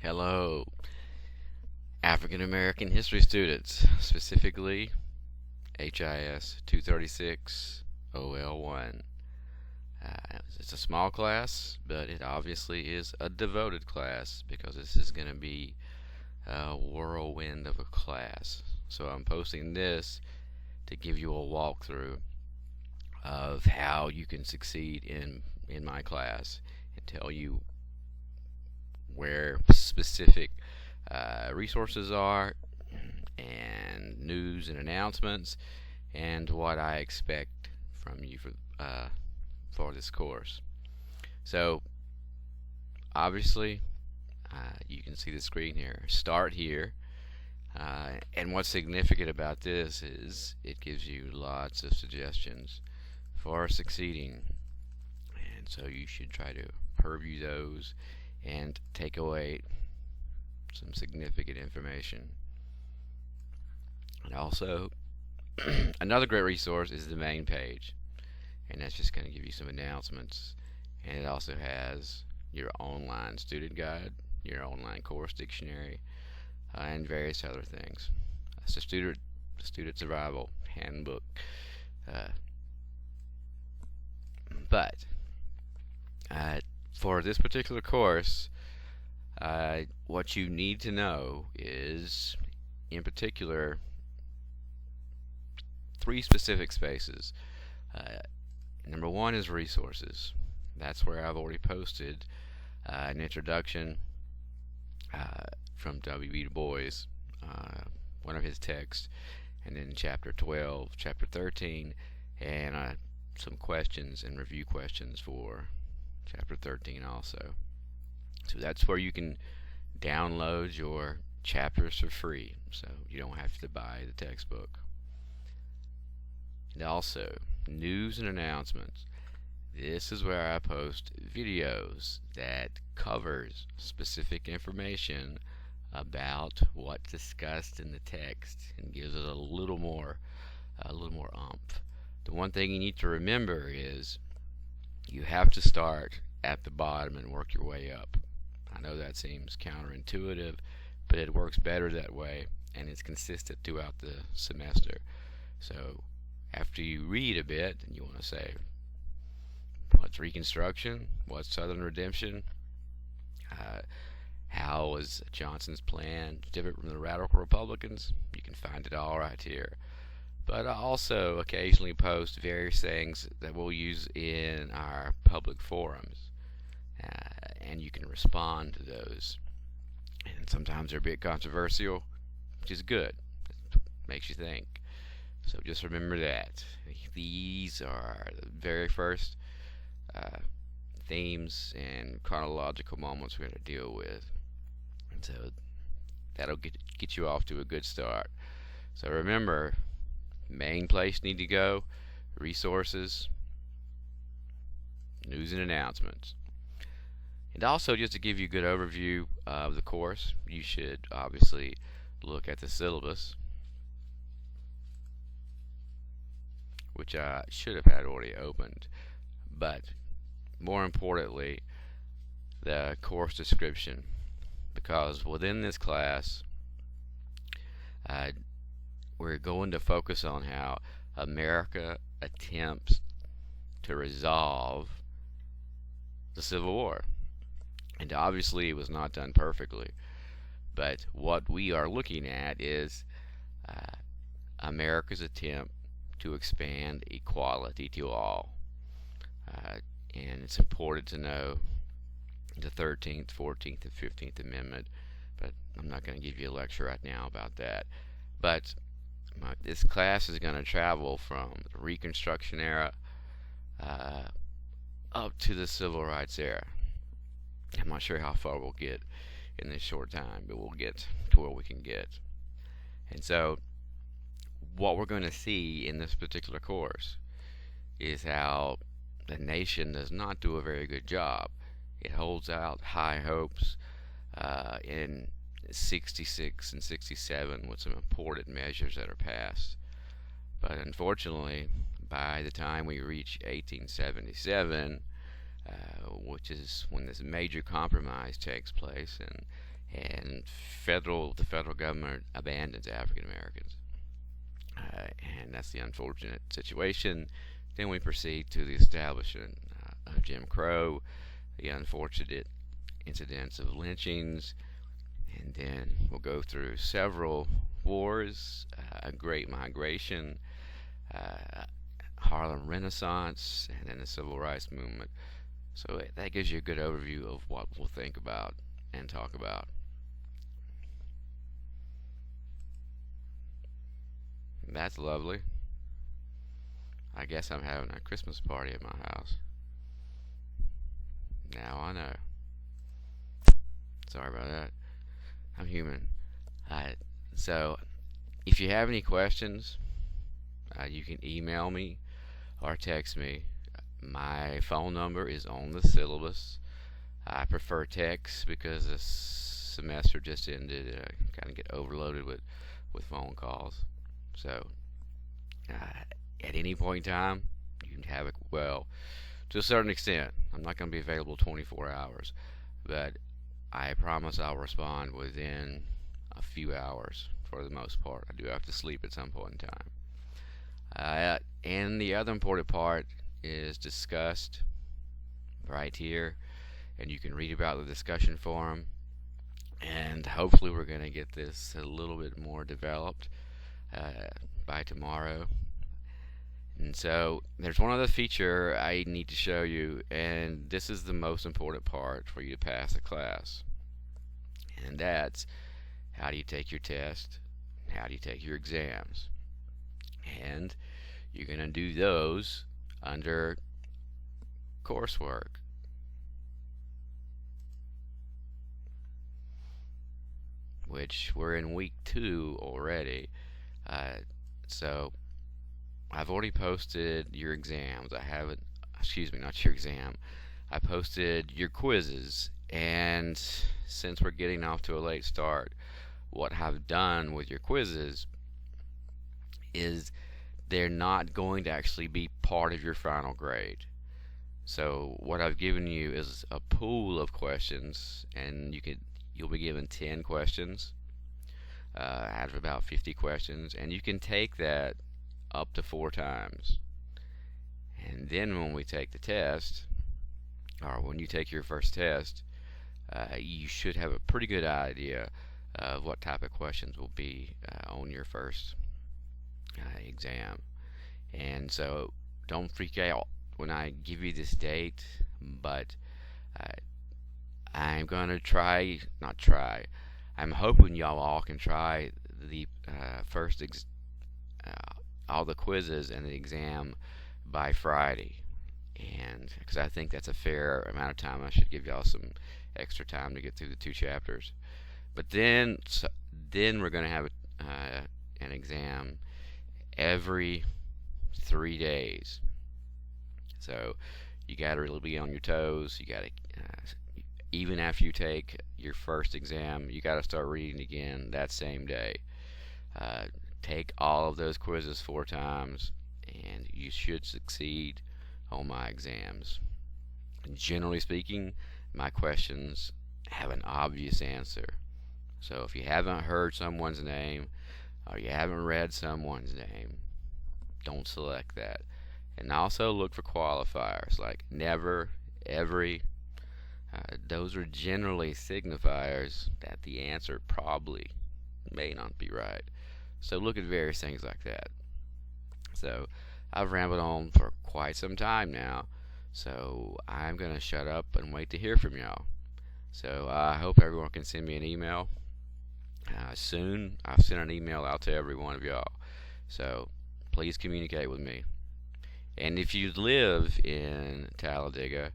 Hello, African American history students, specifically HIS 236 OL1. It's a small class, but it obviously is a devoted class because this is going to be a whirlwind of a class. So I'm posting this to give you a walkthrough of how you can succeed in my class and tell you where specific resources are and news and announcements and what I expect from you for this course. So obviously you can see the screen here. Start here. And what's significant about this is it gives you lots of suggestions for succeeding, and so you should try to purview those and take away some significant information. And also, another great resource is the main page, and that's just going to give you some announcements, and it also has your online student guide, your online course dictionary, and various other things. It's a student survival handbook. But for this particular course, what you need to know is, in particular, three specific spaces. Number one is resources. That's where I've already posted an introduction from W.B. Du Bois, one of his texts, and then chapter 12, chapter 13, and some questions and review questions for chapter 13 also. So that's where you can download your chapters for free, so you don't have to buy the textbook. And also, news and announcements. This is where I post videos that covers specific information about what's discussed in the text and gives it a little more oomph. The one thing you need to remember is you have to start at the bottom and work your way up. I know that seems counterintuitive, but it works better that way, and it's consistent throughout the semester. So after you read a bit, and you want to say, what's Reconstruction? What's Southern Redemption? How was Johnson's plan different from the Radical Republicans? You can find it all right here. But I also occasionally post various things that we'll use in our public forums, and you can respond to those. And sometimes they're a bit controversial, which is good. It makes you think. So just remember that. These are the very first themes and chronological moments we're going to deal with. And so that'll get you off to a good start. So remember, main place you need to go, resources, news and announcements. And also, just to give you a good overview of the course, you should obviously look at the syllabus, which I should have had already opened, but more importantly, the course description, because within this class we're going to focus on how America attempts to resolve the Civil War. And obviously it was not done perfectly, but what we are looking at is America's attempt to expand equality to all. And it's important to know the 13th, 14th, and 15th Amendment, but I'm not going to give you a lecture right now about that. But this class is going to travel from the Reconstruction era up to the Civil Rights era. I'm not sure how far we'll get in this short time, but we'll get to where we can get. And so what we're going to see in this particular course is how the nation does not do a very good job. It holds out high hopes in 66 and 67 with some important measures that are passed. But unfortunately, by the time we reach 1877, which is when this major compromise takes place, and and the federal government abandons African Americans. And that's the unfortunate situation. Then we proceed to the establishment of Jim Crow, the unfortunate incidents of lynchings, and then we'll go through several wars, a Great Migration, Harlem Renaissance, and then the Civil Rights Movement. So that gives you a good overview of what we'll think about and talk about. That's lovely. I guess I'm having a Christmas party at my house. Now I know. Sorry about that. I'm human. So, if you have any questions, you can email me or text me. My phone number is on the syllabus. I prefer text because this semester just ended. I kind of get overloaded with phone calls. So, at any point in time, you can have it. Well, to a certain extent, I'm not going to be available 24 hours, but I promise I'll respond within a few hours for the most part. I do have to sleep at some point in time. And the other important part is discussed right here, and you can read about the discussion forum. And hopefully, we're going to get this a little bit more developed by tomorrow. And so there's one other feature I need to show you, and this is the most important part for you to pass the class. And that's how do you take your test, how do you take your exams. And you're going to do those under coursework. Which we're in week 2 already. So I've already posted your exams. I haven't, excuse me, not your exam. I posted your quizzes, and since we're getting off to a late start, what I've done with your quizzes is they're not going to actually be part of your final grade. So what I've given you is a pool of questions, and you'll be given 10 questions out of about 50 questions, and you can take that up to 4 times. And then when we take the test, or when you take your first test, you should have a pretty good idea of what type of questions will be on your first exam. And so don't freak out when I give you this date, but I'm going to I'm hoping y'all all can try the all the quizzes and the exam by Friday, and because I think that's a fair amount of time. I should give y'all some extra time to get through the 2 chapters. But then we're going to have an exam every 3 days. So you got to really be on your toes. You got to even after you take your first exam, you got to start reading again that same day. Take all of those quizzes 4 times, and you should succeed on my exams. And generally speaking, my questions have an obvious answer. So if you haven't heard someone's name, or you haven't read someone's name, don't select that. And also look for qualifiers like never, every. Those are generally signifiers that the answer probably may not be right. So look at various things like that. So I've rambled on for quite some time now, so I'm going to shut up and wait to hear from y'all. So I hope everyone can send me an email soon. I've sent an email out to every one of y'all, so please communicate with me. And if you live in Talladega,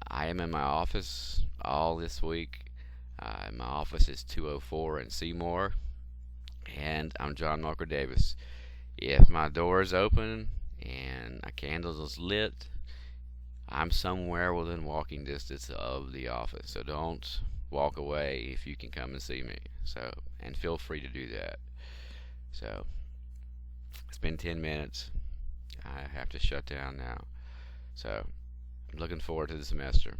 I am in my office all this week. My office is 204 in Seymour, and I'm John Marco Davis. If my door is open and a candle is lit, I'm somewhere within walking distance of the office. So don't walk away if you can come and see me. So, and feel free to do that. So it's been 10 minutes. I have to shut down now. So I'm looking forward to the semester.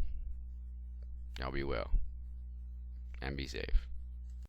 Y'all be well. And and be safe.